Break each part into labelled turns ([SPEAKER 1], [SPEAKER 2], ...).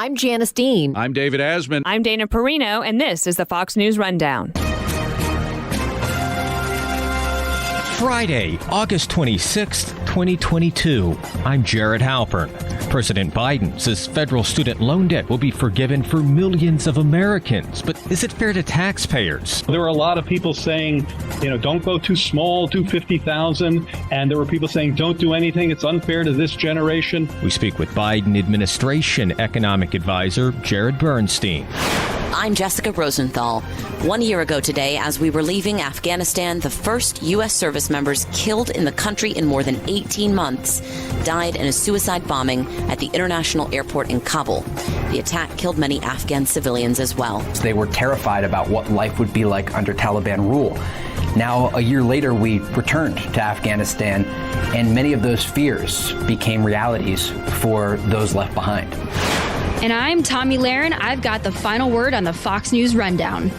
[SPEAKER 1] I'm Janice Dean.
[SPEAKER 2] I'm David Asman.
[SPEAKER 3] I'm Dana Perino, and this is the Fox News Rundown.
[SPEAKER 4] Friday, August 26th, 2022. I'm Jared Halpern. President Biden says federal student loan debt will be forgiven for millions of Americans. But is it fair to taxpayers?
[SPEAKER 5] There were a lot of people saying, don't go too small, do 50,000. And there were people saying, don't do anything. It's unfair to this generation.
[SPEAKER 4] We speak with Biden administration economic advisor Jared Bernstein.
[SPEAKER 6] I'm Jessica Rosenthal. 1 year ago today, as we were leaving Afghanistan, the first U.S. service members killed in the country in more than 18 months died in a suicide bombing at the international airport in Kabul. The attack killed many Afghan civilians as well.
[SPEAKER 7] They were terrified about what life would be like under Taliban rule. Now, a year later, we returned to Afghanistan, and many of those fears became realities for those left behind.
[SPEAKER 8] And I'm Tommy Lahren. I've got the final word on the Fox News Rundown.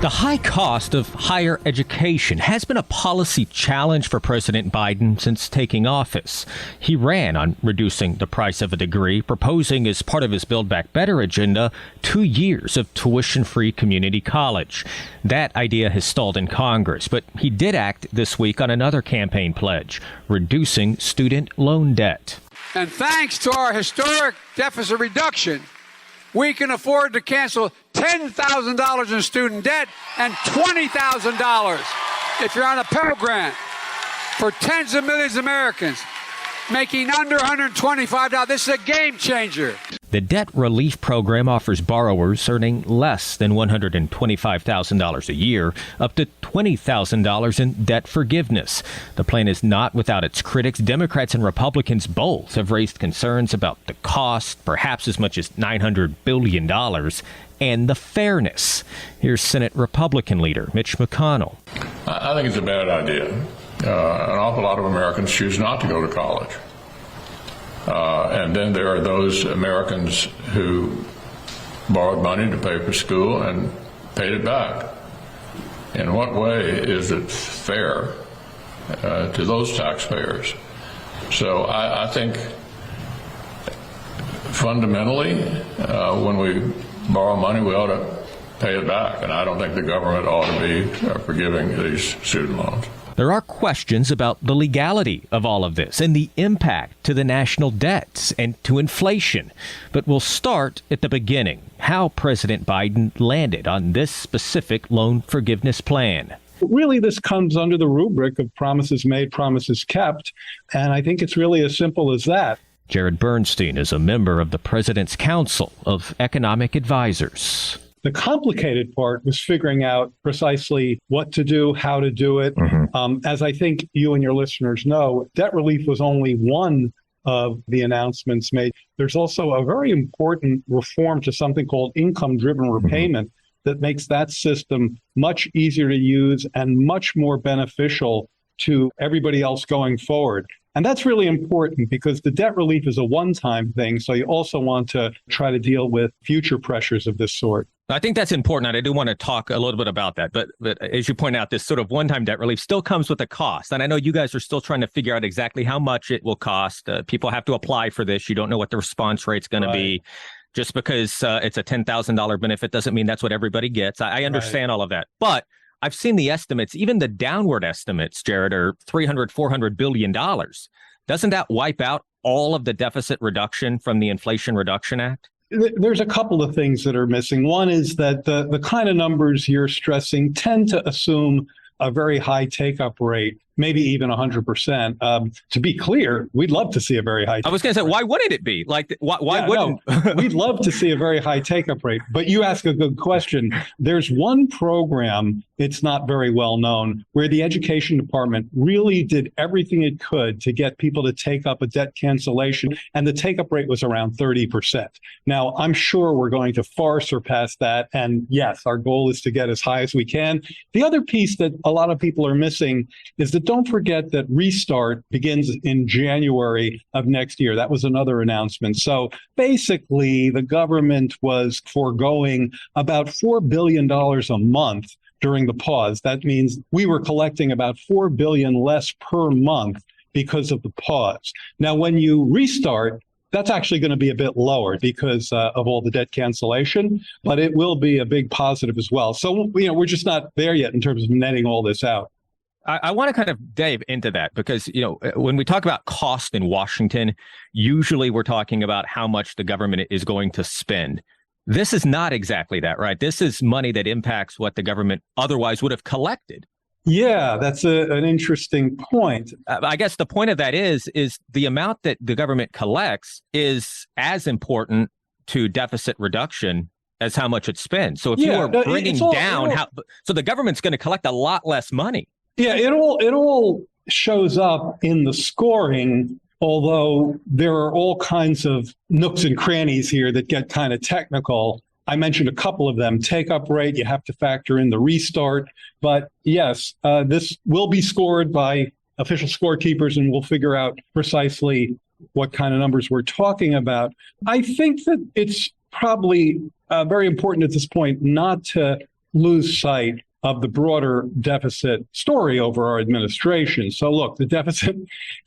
[SPEAKER 4] The high cost of higher education has been a policy challenge for President Biden since taking office. He ran on reducing the price of a degree, proposing as part of his Build Back Better agenda 2 years of tuition-free community college. That idea has stalled in Congress, but he did act this week on another campaign pledge, reducing student loan debt.
[SPEAKER 9] And thanks to our historic deficit reduction, we can afford to cancel $10,000 in student debt and $20,000 if you're on a Pell Grant for tens of millions of Americans making under $125. This is a game changer.
[SPEAKER 4] The debt relief program offers borrowers earning less than $125,000 a year up to $20,000 in debt forgiveness. The plan is not without its critics. Democrats and Republicans both have raised concerns about the cost, perhaps as much as $900 billion, and the fairness. Here's Senate Republican leader Mitch McConnell.
[SPEAKER 10] I think it's a bad idea. An awful lot of Americans choose not to go to college. And then there are those Americans who borrowed money to pay for school and paid it back. In what way is it fair to those taxpayers? So I think fundamentally, when we borrow money, we ought to pay it back. And I don't think the government ought to be forgiving these student loans.
[SPEAKER 4] There are questions about the legality of all of this and the impact to the national debts and to inflation. But we'll start at the beginning, how President Biden landed on this specific loan forgiveness plan.
[SPEAKER 5] Really, this comes under the rubric of promises made, promises kept. And I think it's really as simple as that.
[SPEAKER 4] Jared Bernstein is a member of the President's Council of Economic Advisors.
[SPEAKER 5] The complicated part was figuring out precisely what to do, how to do it. As I think you and your listeners know, debt relief was only one of the announcements made. There's also a very important reform to something called income-driven repayment that makes that system much easier to use and much more beneficial to everybody else going forward. And that's really important because the debt relief is a one-time thing. So you also want to try to deal with future pressures of this sort.
[SPEAKER 4] I think that's important, and I do want to talk a little bit about that. But as you point out, this sort of one-time debt relief still comes with a cost. And I know you guys are still trying to figure out exactly how much it will cost. People have to apply for this. You don't know what the response rate's going to be. Just because it's a $10,000 benefit doesn't mean that's what everybody gets. I understand all of that. But I've seen the estimates, even the downward estimates, Jared, are $400 billion. Doesn't that wipe out all of the deficit reduction from the Inflation Reduction Act?
[SPEAKER 5] There's a couple of things that are missing. One is that the kind of numbers you're stressing tend to assume a very high take-up rate, maybe even 100%. To be clear, we'd love to see a very high take-up rate.
[SPEAKER 4] I was going to say, why wouldn't it be? Like, why wouldn't?
[SPEAKER 5] No, we'd love to see a very high take-up rate. But you ask a good question. There's one program, it's not very well known, where the education department really did everything it could to get people to take up a debt cancellation, and the take-up rate was around 30%. Now, I'm sure we're going to far surpass that, and yes, our goal is to get as high as we can. The other piece that a lot of people are missing is that don't forget that Restart begins in January of next year. That was another announcement. So basically, the government was foregoing about $4 billion a month during the pause. That means we were collecting about $4 billion less per month because of the pause. Now, when you restart, that's actually going to be a bit lower because of all the debt cancellation, but it will be a big positive as well. So, we're just not there yet in terms of netting all this out.
[SPEAKER 4] I want to kind of dive into that because, when we talk about cost in Washington, usually we're talking about how much the government is going to spend. This is not exactly that, right? This is money that impacts what the government otherwise would have collected.
[SPEAKER 5] Yeah, that's an interesting point.
[SPEAKER 4] I guess the point of that is the amount that the government collects is as important to deficit reduction as how much it spends. So if you are bringing down so the government's going to collect a lot less money.
[SPEAKER 5] Yeah, it all shows up in the scoring, although there are all kinds of nooks and crannies here that get kind of technical. I mentioned a couple of them. Take-up rate, you have to factor in the restart. But yes, this will be scored by official scorekeepers, and we'll figure out precisely what kind of numbers we're talking about. I think that it's probably very important at this point not to lose sight of the broader deficit story over our administration. So look, the deficit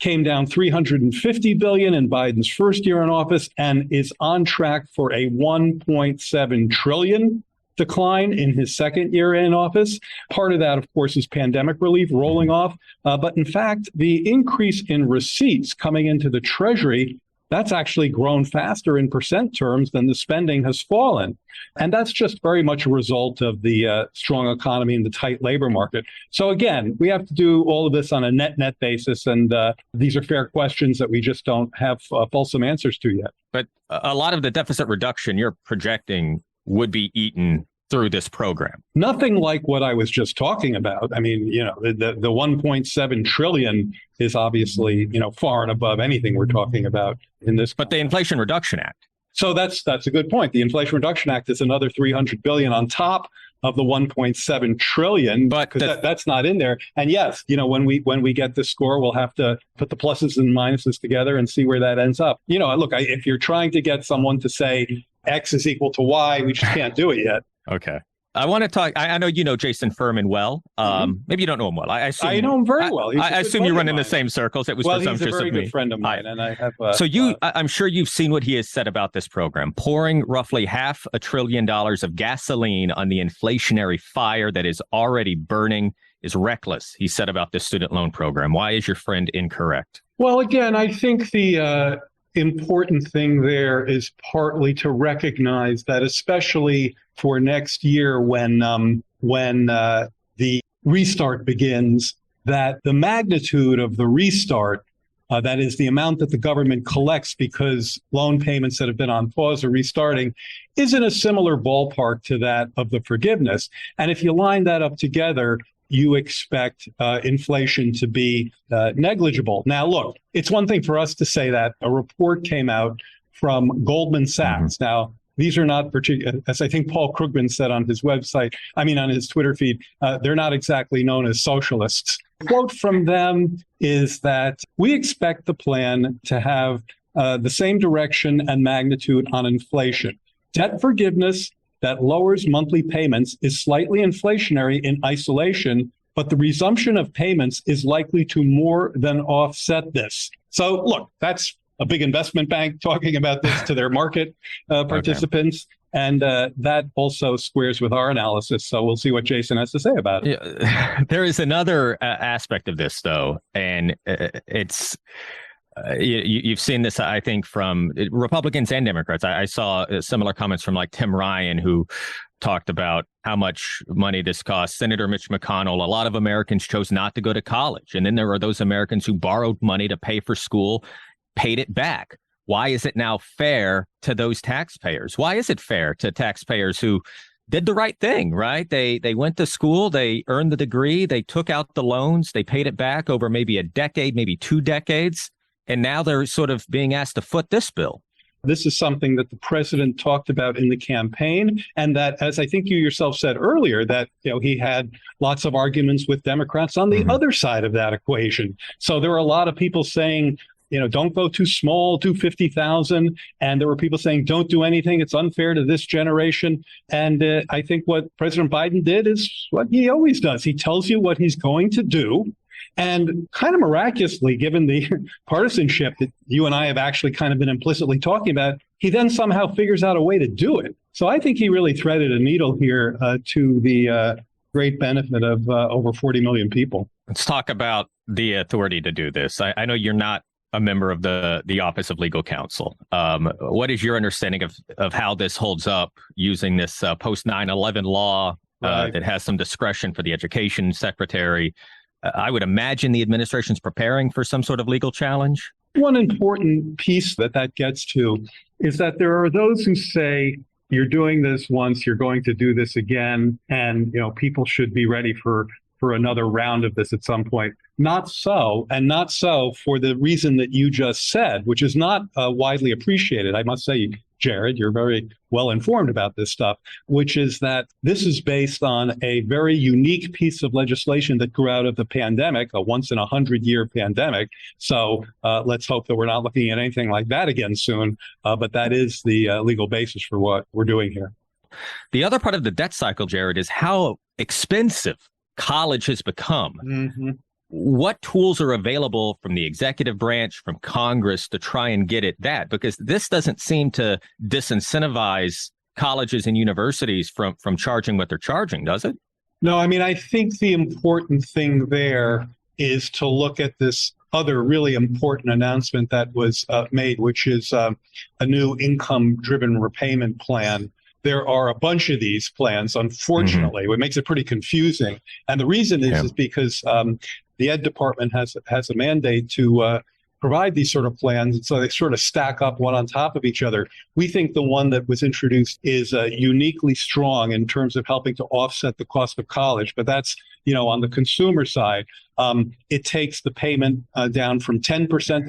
[SPEAKER 5] came down $350 billion in Biden's first year in office and is on track for a $1.7 trillion decline in his second year in office. Part of that, of course, is pandemic relief rolling off. But in fact, the increase in receipts coming into the Treasury, that's actually grown faster in percent terms than the spending has fallen. And that's just very much a result of the strong economy and the tight labor market. So again, we have to do all of this on a net basis. And these are fair questions that we just don't have fulsome answers to yet. But
[SPEAKER 4] a lot of the deficit reduction you're projecting would be eaten through this program.
[SPEAKER 5] Nothing like what I was just talking about. I mean, the 1.7 trillion is obviously, far and above anything we're talking about in this.
[SPEAKER 4] But the Inflation Reduction Act.
[SPEAKER 5] So that's a good point. The Inflation Reduction Act is another $300 billion on top of the 1.7 trillion, but that's not in there. And yes, when we get this score, we'll have to put the pluses and minuses together and see where that ends up. Look, if you're trying to get someone to say X is equal to Y, we just can't do it yet.
[SPEAKER 4] Okay. I want to talk. I know you know Jason Furman well. Maybe you don't know him well. I
[SPEAKER 5] know him very well.
[SPEAKER 4] I assume you run in the same circles. It was presumptuous of me.
[SPEAKER 5] He's a very good friend of mine, and I have.
[SPEAKER 4] I'm sure you've seen what he has said about this program, pouring roughly $500 billion of gasoline on the inflationary fire that is already burning is reckless. He said about this student loan program. Why is your friend incorrect?
[SPEAKER 5] Well, again, I think the important thing there is partly to recognize that, especially for next year when the restart begins, that the magnitude of the restart, that is the amount that the government collects because loan payments that have been on pause are restarting, is in a similar ballpark to that of the forgiveness. And if you line that up together, you expect inflation to be negligible. Now, look, it's one thing for us to say that. A report came out from Goldman Sachs. Now, these are not particular, as I think Paul Krugman said on his website, on his Twitter feed, they're not exactly known as socialists. The quote from them is that we expect the plan to have the same direction and magnitude on inflation. Debt forgiveness that lowers monthly payments is slightly inflationary in isolation, but the resumption of payments is likely to more than offset this. So look, that's a big investment bank talking about this to their market participants. Okay. And that also squares with our analysis. So we'll see what Jason has to say about it.
[SPEAKER 4] Yeah. There is another aspect of this, though, and it's you've seen this, I think, from Republicans and Democrats. I saw similar comments from like Tim Ryan, who talked about how much money this costs. Senator Mitch McConnell, a lot of Americans chose not to go to college. And then there are those Americans who borrowed money to pay for school, paid it back. Why is it now fair to those taxpayers? Why is it fair to taxpayers who did the right thing, right? They went to school, they earned the degree, they took out the loans, they paid it back over maybe a decade, maybe 2 decades. And now they're sort of being asked to foot this bill.
[SPEAKER 5] This is something that the president talked about in the campaign, and that, as I think you yourself said earlier, that he had lots of arguments with Democrats on the other side of that equation. So there were a lot of people saying, don't go too small, do 50,000. And there were people saying, don't do anything. It's unfair to this generation. And I think what President Biden did is what he always does. He tells you what he's going to do. And kind of miraculously, given the partisanship that you and I have actually kind of been implicitly talking about, he then somehow figures out a way to do it. So I think he really threaded a needle here to the great benefit of over 40 million people.
[SPEAKER 4] Let's talk about the authority to do this. I know you're not a member of the Office of Legal Counsel. What is your understanding of how this holds up using this post 9/11 law that has some discretion for the education secretary? I would imagine the administration's preparing for some sort of legal challenge.
[SPEAKER 5] One important piece that gets to is that there are those who say, you're doing this once, you're going to do this again, and people should be ready for another round of this at some point. Not so, and not so for the reason that you just said, which is not widely appreciated. I must say, Jared, you're very well informed about this stuff, which is that this is based on a very unique piece of legislation that grew out of the pandemic, a once in 100-year pandemic. So let's hope that we're not looking at anything like that again soon. But that is the legal basis for what we're doing here.
[SPEAKER 4] The other part of the debt cycle, Jared, is how expensive college has become. Mm-hmm. What tools are available from the executive branch, from Congress to try and get at that? Because this doesn't seem to disincentivize colleges and universities from charging what they're charging, does it?
[SPEAKER 5] No, I mean, I think the important thing there is to look at this other really important announcement that was made, which is a new income-driven repayment plan. There are a bunch of these plans, unfortunately, which makes it pretty confusing. And the reason is because the Ed Department has a mandate to provide these sort of plans, and so they sort of stack up one on top of each other. We think the one that was introduced is uniquely strong in terms of helping to offset the cost of college, but that's on the consumer side. It takes the payment down from 10%.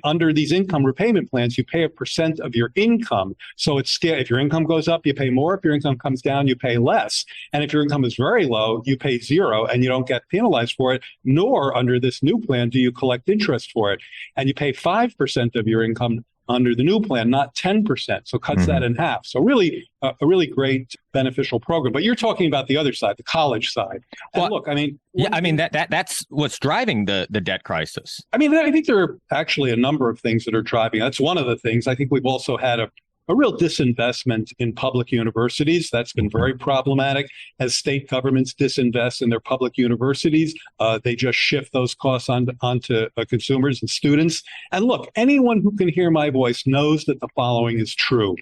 [SPEAKER 5] Under these income repayment plans, you pay a percent of your income. So it's if your income goes up, you pay more. If your income comes down, you pay less. And if your income is very low, you pay zero and you don't get penalized for it, nor under this new plan do you collect interest for it. And you pay 5% of your income under the new plan, not 10%. So cuts that in half. So really, a really great beneficial program. But you're talking about the other side, the college side. And well, look, I mean,
[SPEAKER 4] that's what's driving the debt crisis.
[SPEAKER 5] I mean, I think there are actually a number of things that are driving. That's one of the things. I think we've also had a real disinvestment in public universities. That's been very problematic. As state governments disinvest in their public universities, they just shift those costs onto consumers and students. And look, anyone who can hear my voice knows that the following is true.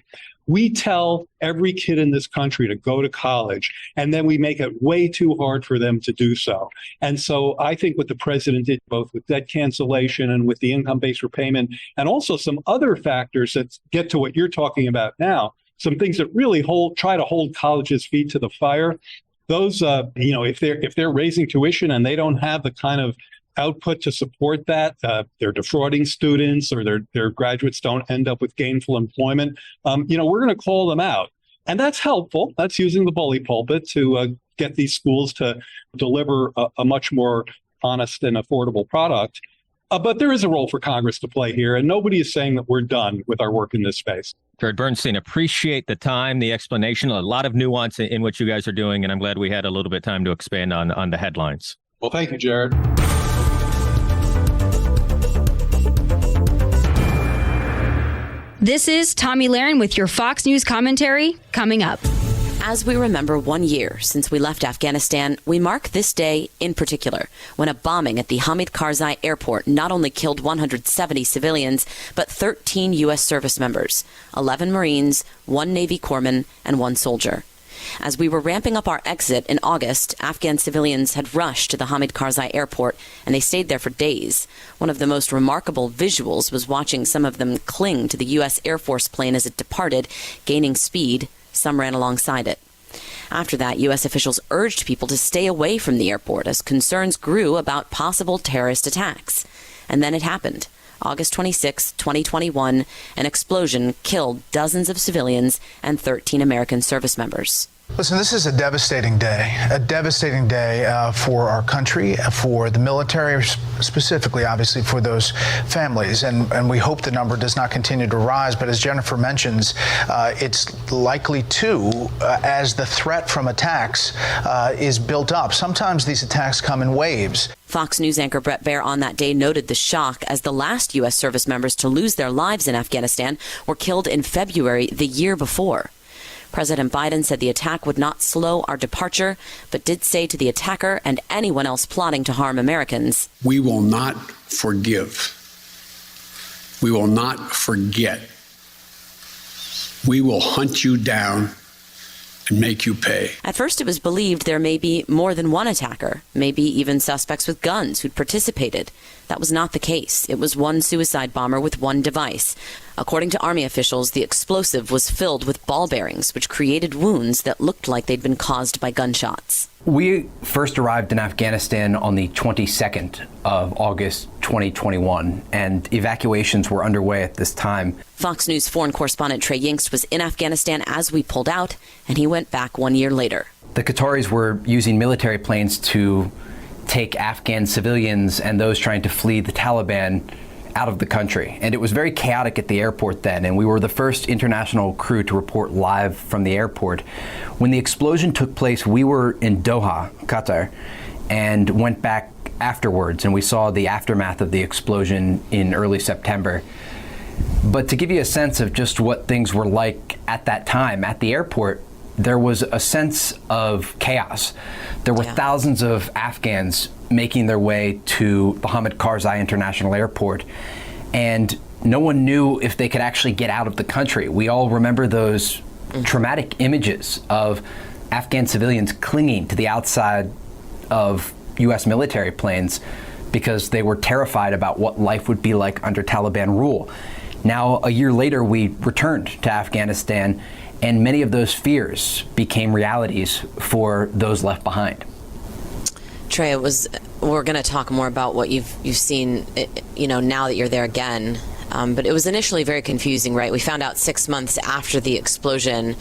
[SPEAKER 5] We tell every kid in this country to go to college, and then we make it way too hard for them to do so. And so I think what the president did, both with debt cancellation and with the income-based repayment, and also some other factors that get to what you're talking about now, some things that really try to hold colleges' feet to the fire. Those, if they're raising tuition and they don't have the kind of output to support that, they're defrauding students, or their graduates don't end up with gainful employment, we're going to call them out. And that's helpful. That's using the bully pulpit to get these schools to deliver a much more honest and affordable product. But there is a role for Congress to play here, and nobody is saying that we're done with our work in this space.
[SPEAKER 4] Jared Bernstein, appreciate the time, the explanation, a lot of nuance in what you guys are doing, and I'm glad we had a little bit of time to expand on the headlines.
[SPEAKER 5] Well, thank you, Jared.
[SPEAKER 8] This is Tommy Lahren with your Fox News commentary coming up.
[SPEAKER 6] As we remember 1 year since we left Afghanistan, we mark this day in particular when a bombing at the Hamid Karzai Airport not only killed 170 civilians, but 13 U.S. service members, 11 Marines, 1 Navy corpsman, and 1 soldier. As we were ramping up our exit in August, Afghan civilians had rushed to the Hamid Karzai Airport, and they stayed there for days. One of the most remarkable visuals was watching some of them cling to the U.S. Air Force plane as it departed, gaining speed. Some ran alongside it. After that, U.S. officials urged people to stay away from the airport as concerns grew about possible terrorist attacks. And then it happened. August 26, 2021, an explosion killed dozens of civilians and 13 American service members.
[SPEAKER 1] Listen, this is a devastating day for our country, for the military, specifically, obviously, for those families. And we hope the number does not continue to rise. But as Jennifer mentions, it's likely to, as the threat from attacks is built up. Sometimes these attacks come in waves.
[SPEAKER 6] Fox News anchor Brett Baier on that day noted the shock as the last U.S. service members to lose their lives in Afghanistan were killed in February the year before. President Biden said the attack would not slow our departure, but did say to the attacker and anyone else plotting to harm Americans,
[SPEAKER 2] "We will not forgive. We will not forget. We will hunt you down and make you pay."
[SPEAKER 6] At first, it was believed there may be more than one attacker, maybe even suspects with guns who'd participated. That was not the case. It was one suicide bomber with one device. According to Army officials, the explosive was filled with ball bearings, which created wounds that looked like they'd been caused by gunshots.
[SPEAKER 7] We first arrived in Afghanistan on the 22nd of August 2021, and evacuations were underway at this time.
[SPEAKER 6] Fox News foreign correspondent Trey Yingst was in Afghanistan as we pulled out, and he went back 1 year later.
[SPEAKER 7] The Qataris were using military planes to take Afghan civilians and those trying to flee the Taliban out of the country. And it was very chaotic at the airport then, and we were the first international crew to report live from the airport. When the explosion took place, we were in Doha, Qatar, and went back afterwards, and we saw the aftermath of the explosion in early September. But to give you a sense of just what things were like at that time, at the airport, there was a sense of chaos. There were thousands of Afghans making their way to the Hamid Karzai International Airport, and no one knew if they could actually get out of the country. We all remember those traumatic images of Afghan civilians clinging to the outside of U.S. military planes because they were terrified about what life would be like under Taliban rule. Now, a year later, we returned to Afghanistan, and many of those fears became realities for those left behind.
[SPEAKER 6] Trey, we're going to talk more about what you've seen, now that you're there again. But it was initially very confusing, right? We found out 6 months after the explosion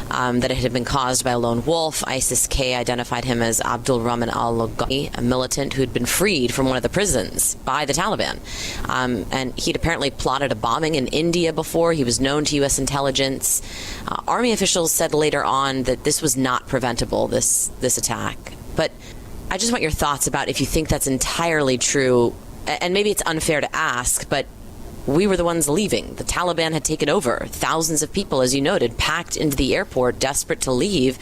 [SPEAKER 6] that it had been caused by a lone wolf. ISIS-K identified him as Abdul Rahman al-Logani, a militant who'd been freed from one of the prisons by the Taliban. And he'd apparently plotted a bombing in India before. He was known to U.S. intelligence. Army officials said later on that this was not preventable, this attack. But I just want your thoughts about if you think that's entirely true. And maybe it's unfair to ask, but we were the ones leaving. The Taliban had taken over. Thousands of people, as you noted, packed into the airport, desperate to leave.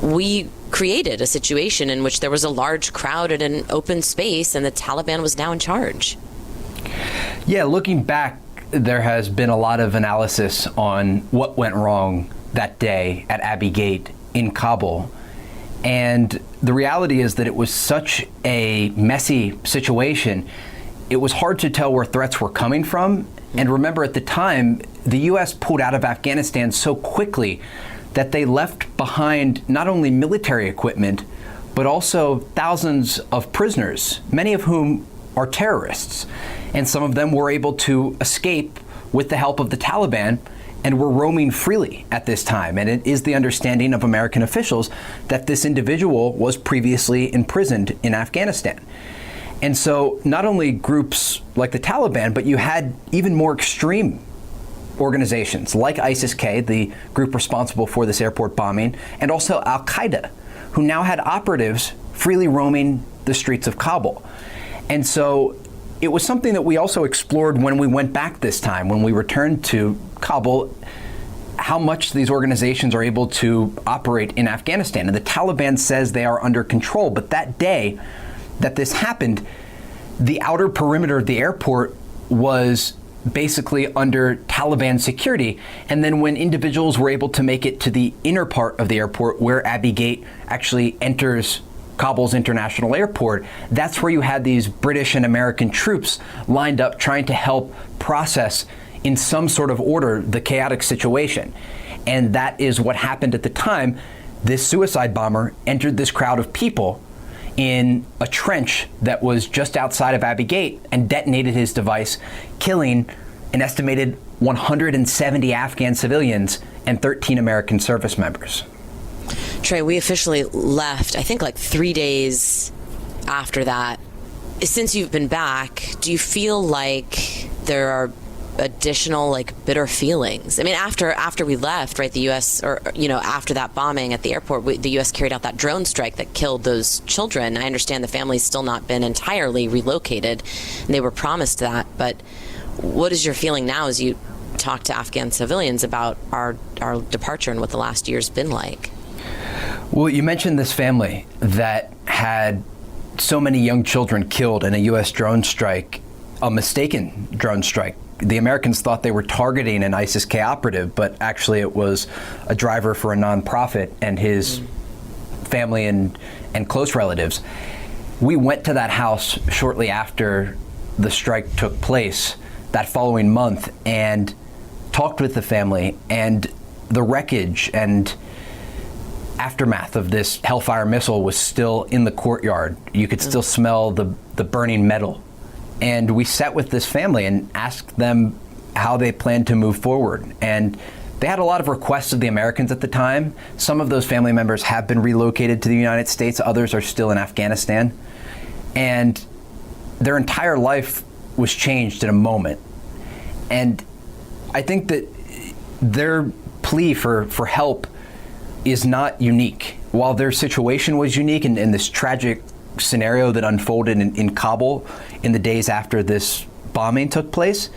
[SPEAKER 6] We created a situation in which there was a large crowd at an open space, and the Taliban was now in charge.
[SPEAKER 7] Yeah, looking back, there has been a lot of analysis on what went wrong that day at Abbey Gate in Kabul. And the reality is that it was such a messy situation. It was hard to tell where threats were coming from. And remember, at the time, the U.S. pulled out of Afghanistan so quickly that they left behind not only military equipment, but also thousands of prisoners, many of whom are terrorists. And some of them were able to escape with the help of the Taliban and were roaming freely at this time. And it is the understanding of American officials that this individual was previously imprisoned in Afghanistan. And so not only groups like the Taliban, but you had even more extreme organizations like ISIS-K, the group responsible for this airport bombing, and also Al-Qaeda, who now had operatives freely roaming the streets of Kabul. And so it was something that we also explored when we went back this time, when we returned to Kabul, how much these organizations are able to operate in Afghanistan. And the Taliban says they are under control, but that day that this happened, the outer perimeter of the airport was basically under Taliban security. And then when individuals were able to make it to the inner part of the airport where Abbey Gate actually enters Kabul's international airport, that's where you had these British and American troops lined up trying to help process in some sort of order the chaotic situation. And that is what happened at the time. This suicide bomber entered this crowd of people in a trench that was just outside of Abbey Gate and detonated his device, killing an estimated 170 Afghan civilians and 13 American service members.
[SPEAKER 6] Trey, we officially left, I think, like 3 days after that. Since you've been back, do you feel like there are additional, like, bitter feelings? I mean, after we left, right, the U.S., or, after that bombing at the airport, the U.S. carried out that drone strike that killed those children. I understand the family's still not been entirely relocated, and they were promised that. But what is your feeling now as you talk to Afghan civilians about our departure and what the last year's been like?
[SPEAKER 7] Well, you mentioned this family that had so many young children killed in a U.S. drone strike, a mistaken drone strike. The Americans thought they were targeting an ISIS-K operative, but actually it was a driver for a nonprofit and his family and close relatives. We went to that house shortly after the strike took place that following month and talked with the family, and the wreckage and aftermath of this Hellfire missile was still in the courtyard. You could still smell the burning metal. And we sat with this family and asked them how they planned to move forward. And they had a lot of requests of the Americans at the time. Some of those family members have been relocated to the United States. Others are still in Afghanistan. And their entire life was changed in a moment. And I think that their plea for help is not unique. While their situation was unique in this tragic scenario that unfolded in Kabul in the days after this bombing took place,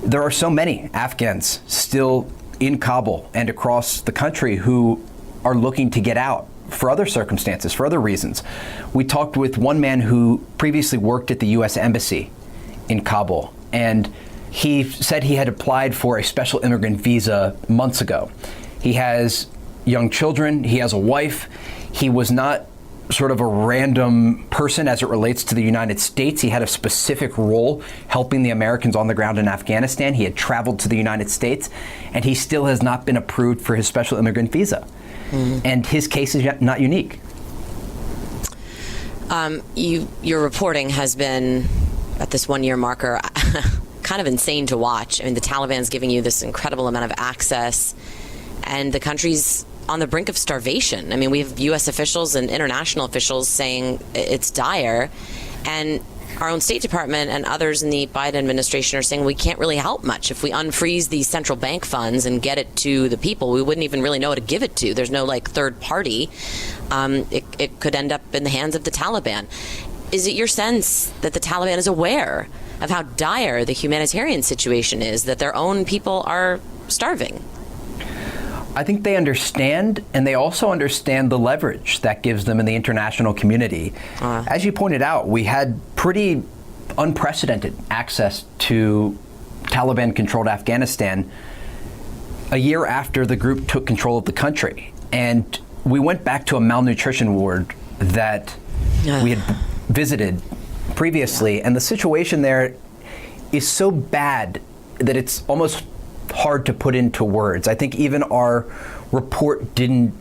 [SPEAKER 7] there are so many Afghans still in Kabul and across the country who are looking to get out for other circumstances, for other reasons. We talked with one man who previously worked at the U.S. Embassy in Kabul, and he said he had applied for a special immigrant visa months ago. He has young children, he has a wife. He was not sort of a random person as it relates to the United States. He had a specific role helping the Americans on the ground in Afghanistan. He had traveled to the United States, and he still has not been approved for his special immigrant visa. And his case is not unique.
[SPEAKER 6] Your reporting has been, at this 1 year marker, kind of insane to watch. I mean, the Taliban's giving you this incredible amount of access, and the country's on the brink of starvation. I mean, we have U.S. officials and international officials saying it's dire, and our own State Department and others in the Biden administration are saying we can't really help much. If we unfreeze these central bank funds and get it to the people, we wouldn't even really know who to give it to. There's no, like, third party. It could end up in the hands of the Taliban. Is it your sense that the Taliban is aware of how dire the humanitarian situation is, that their own people are starving?
[SPEAKER 7] I think they understand, and they also understand the leverage that gives them in the international community. As you pointed out, we had pretty unprecedented access to Taliban-controlled Afghanistan a year after the group took control of the country. And we went back to a malnutrition ward that we had visited previously, and the situation there is so bad that it's almost hard to put into words. I think even our report didn't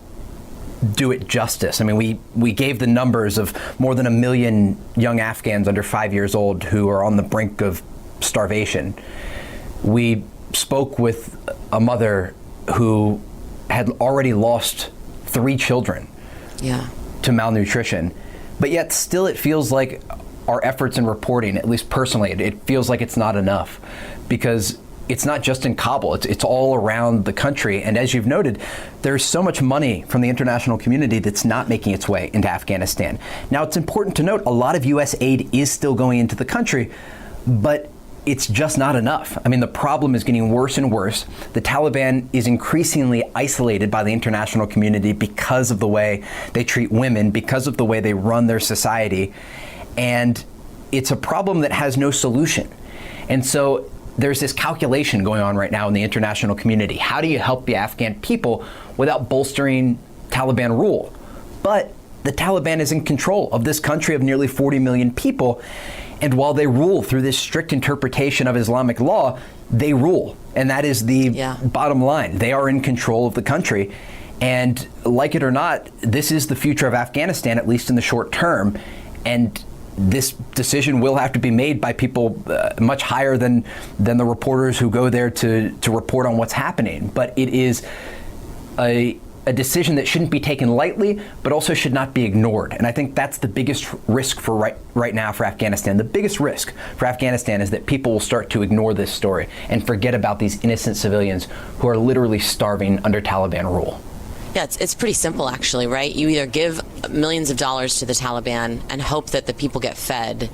[SPEAKER 7] do it justice. I mean, we gave the numbers of more than 1 million young Afghans under 5 years old who are on the brink of starvation. We spoke with a mother who had already lost 3 children to malnutrition, but yet still it feels like our efforts in reporting, at least personally, it feels like it's not enough, because it's not just in Kabul, it's all around the country. And as you've noted, there's so much money from the international community that's not making its way into Afghanistan. Now, it's important to note a lot of U.S. aid is still going into the country, but it's just not enough. I mean, the problem is getting worse and worse. The Taliban is increasingly isolated by the international community because of the way they treat women, because of the way they run their society. And it's a problem that has no solution. And so there's this calculation going on right now in the international community. How do you help the Afghan people without bolstering Taliban rule? But the Taliban is in control of this country of nearly 40 million people. And while they rule through this strict interpretation of Islamic law, they rule. And that is the bottom line. They are in control of the country. And like it or not, this is the future of Afghanistan, at least in the short term. And this decision will have to be made by people much higher than the reporters who go there to report on what's happening. But it is a a decision that shouldn't be taken lightly, but also should not be ignored. And I think that's the biggest risk for right now for Afghanistan. The biggest risk for Afghanistan is that people will start to ignore this story and forget about these innocent civilians who are literally starving under Taliban rule.
[SPEAKER 6] Yeah, it's pretty simple, actually, right? You either give millions of dollars to the Taliban and hope that the people get fed,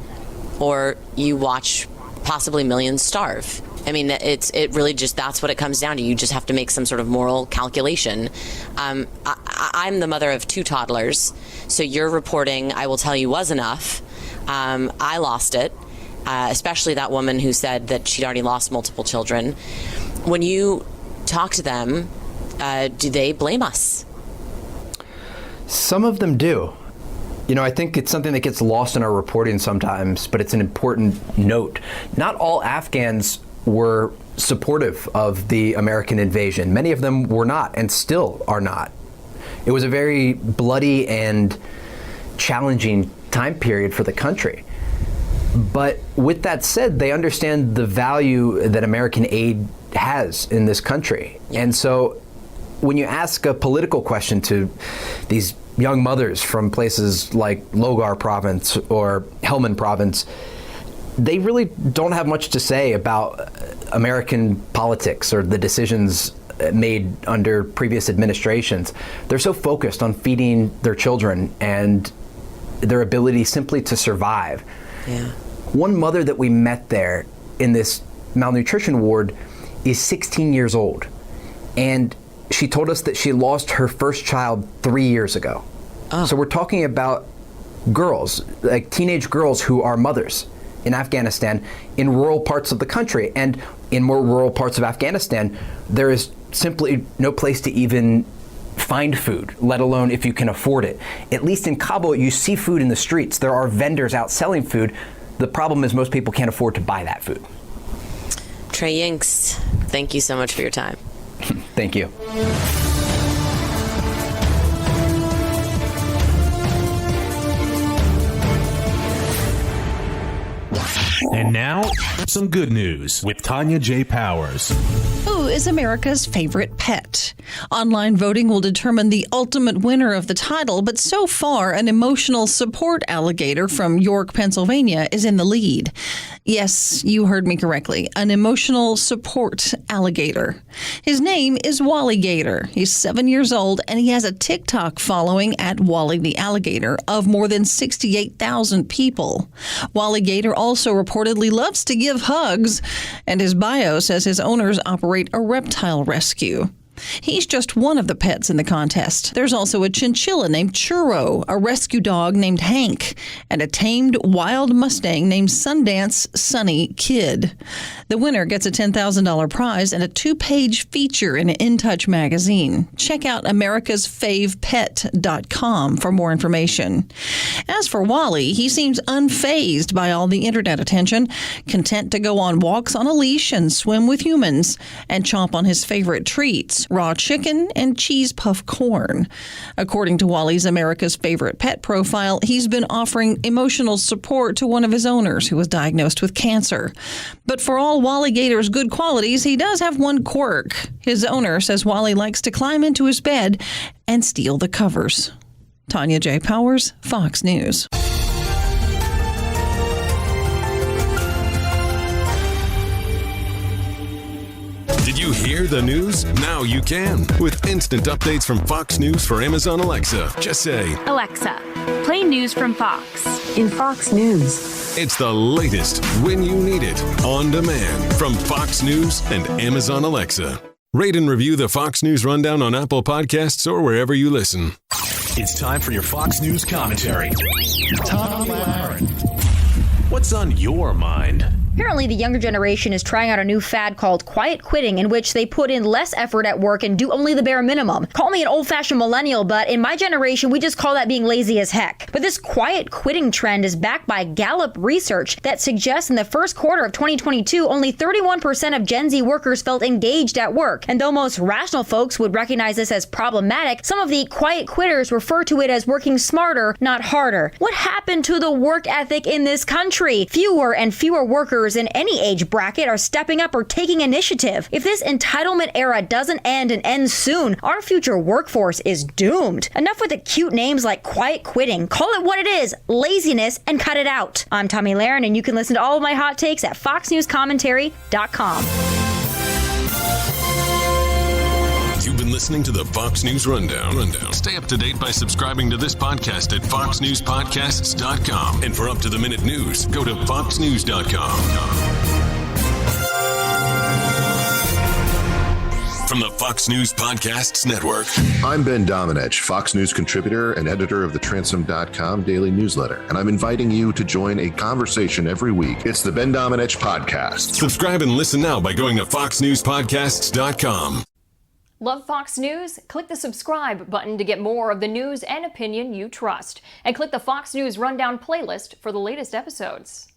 [SPEAKER 6] or you watch possibly millions starve. I mean, it really just, that's what it comes down to. You just have to make some sort of moral calculation. I'm the mother of 2 toddlers, so your reporting, I will tell you, was enough. I lost it, especially that woman who said that she'd already lost multiple children. When you talk to them, do they blame us?
[SPEAKER 7] Some of them do. You know, I think it's something that gets lost in our reporting sometimes, but it's an important note. Not all Afghans were supportive of the American invasion. Many of them were not, and still are not. It was a very bloody and challenging time period for the country. But with that said, they understand the value that American aid has in this country. And so when you ask a political question to these young mothers from places like Logar province or Helmand province, they really don't have much to say about American politics or the decisions made under previous administrations. They're so focused on feeding their children and their ability simply to survive.
[SPEAKER 6] Yeah.
[SPEAKER 7] One mother that we met there in this malnutrition ward is 16 years old. And she told us that she lost her first child 3 years ago. Oh. So we're talking about girls, like teenage girls who are mothers in Afghanistan in rural parts of the country. And in more rural parts of Afghanistan, there is simply no place to even find food, let alone if you can afford it. At least in Kabul, you see food in the streets. There are vendors out selling food. The problem is most people can't afford to buy that food.
[SPEAKER 6] Trey Yingst, thank you so much for your time.
[SPEAKER 7] Thank you.
[SPEAKER 11] And now, some good news with Tanya J. Powers.
[SPEAKER 12] Who is America's favorite pet? Online voting will determine the ultimate winner of the title, but so far, an emotional support alligator from York, Pennsylvania is in the lead. Yes, you heard me correctly. An emotional support alligator. His name is Wally Gator. He's 7 years old, and he has a TikTok following at Wally the Alligator of more than 68,000 people. Wally Gator also reportedly loves to give hugs, and his bio says his owners operate a reptile rescue. He's just one of the pets in the contest. There's also a chinchilla named Churro, a rescue dog named Hank, and a tamed wild Mustang named Sundance Sunny Kid. The winner gets a $10,000 prize and a 2-page feature in In Touch magazine. Check out americasfavepet.com for more information. As for Wally, he seems unfazed by all the internet attention, content to go on walks on a leash and swim with humans, and chomp on his favorite treats, raw chicken and cheese puff corn. According to Wally's America's Favorite Pet profile, he's been offering emotional support to one of his owners who was diagnosed with cancer. But for all Wally Gator's good qualities, he does have one quirk. His owner says Wally likes to climb into his bed and steal the covers. Tanya J. Powers, Fox News.
[SPEAKER 11] Did you hear the news? Now you can. With instant updates from Fox News for Amazon Alexa. Just say,
[SPEAKER 13] Alexa, play news from Fox.
[SPEAKER 14] In Fox News.
[SPEAKER 11] It's the latest when you need it, on demand from Fox News and Amazon Alexa. Rate and review the Fox News Rundown on Apple Podcasts or wherever you listen.
[SPEAKER 15] It's time for your Fox News commentary. Tom Laren. What's on your mind?
[SPEAKER 16] Apparently, the younger generation is trying out a new fad called quiet quitting, in which they put in less effort at work and do only the bare minimum. Call me an old-fashioned millennial, but in my generation, we just call that being lazy as heck. But this quiet quitting trend is backed by Gallup research that suggests in the first quarter of 2022, only 31% of Gen Z workers felt engaged at work. And though most rational folks would recognize this as problematic, some of the quiet quitters refer to it as working smarter, not harder. What happened to the work ethic in this country? Fewer and fewer workers workers in any age bracket are stepping up or taking initiative. If this entitlement era doesn't end and ends soon, our future workforce is doomed. Enough with the cute names like quiet quitting. Call it what it is, laziness, and cut it out. I'm Tommy Lahren, and you can listen to all of my hot takes at foxnewscommentary.com.
[SPEAKER 11] You've been listening to the Fox News Rundown. Stay up to date by subscribing to this podcast at foxnewspodcasts.com. And for up-to-the-minute news, go to foxnews.com. From the Fox News Podcasts Network.
[SPEAKER 17] I'm Ben Domenech, Fox News contributor and editor of the Transom.com daily newsletter, and I'm inviting you to join a conversation every week. It's the Ben Domenech Podcast.
[SPEAKER 11] Subscribe and listen now by going to foxnewspodcasts.com.
[SPEAKER 18] Love Fox News? Click the subscribe button to get more of the news and opinion you trust. And click the Fox News Rundown playlist for the latest episodes.